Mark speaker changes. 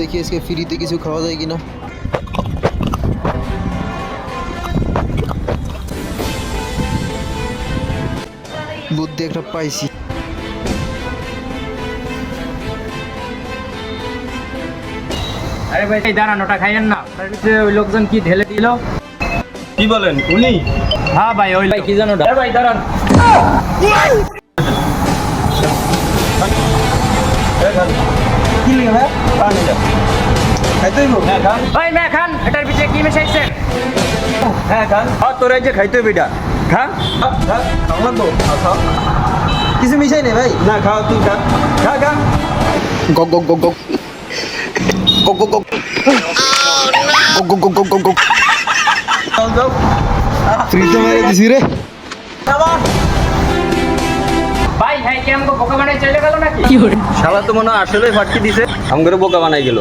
Speaker 1: দেখি আজকে ফ্রিতে কিছু খাওয়া যায় কিনা। বুদ্ধি একটা পাইছি।
Speaker 2: আরে ভাই দাঁড়ান, ওটা খাইয়েন না। তার ভিতরে ওই লোকজন কি ঢেলে দিল।
Speaker 3: কি বলেন উনি?
Speaker 2: হ্যাঁ ভাই, ওই ভাই কি জানো। আরে ভাই দাঁড়ান।
Speaker 3: কি লিখে ভাই? পানি যা খাইতে হইব। হ্যাঁ খান।
Speaker 2: ওই মে খান, এটার ভিতরে কি মিশাইছেন?
Speaker 3: হ্যাঁ খান। তোর এই যে খাইতে হইব এটা খা। খাওয়া তো খা।
Speaker 1: কিছু মিশাই নেই ভাই।
Speaker 3: না খাও, তুই খা খা খা।
Speaker 1: গগ গগ গগ গগ গগ গগ গগ গগ গগ গগ গগ।
Speaker 3: যাও যাও।
Speaker 1: ফ্রিতে মেরে দিছি রে।
Speaker 2: ভাই ভাই কেমন বোকা বানাই চলে গেল নাকি?
Speaker 3: শালা তো মনে হয় আসলেই ফাটকি দিছে, আমগরে বোকা বানাই গেল।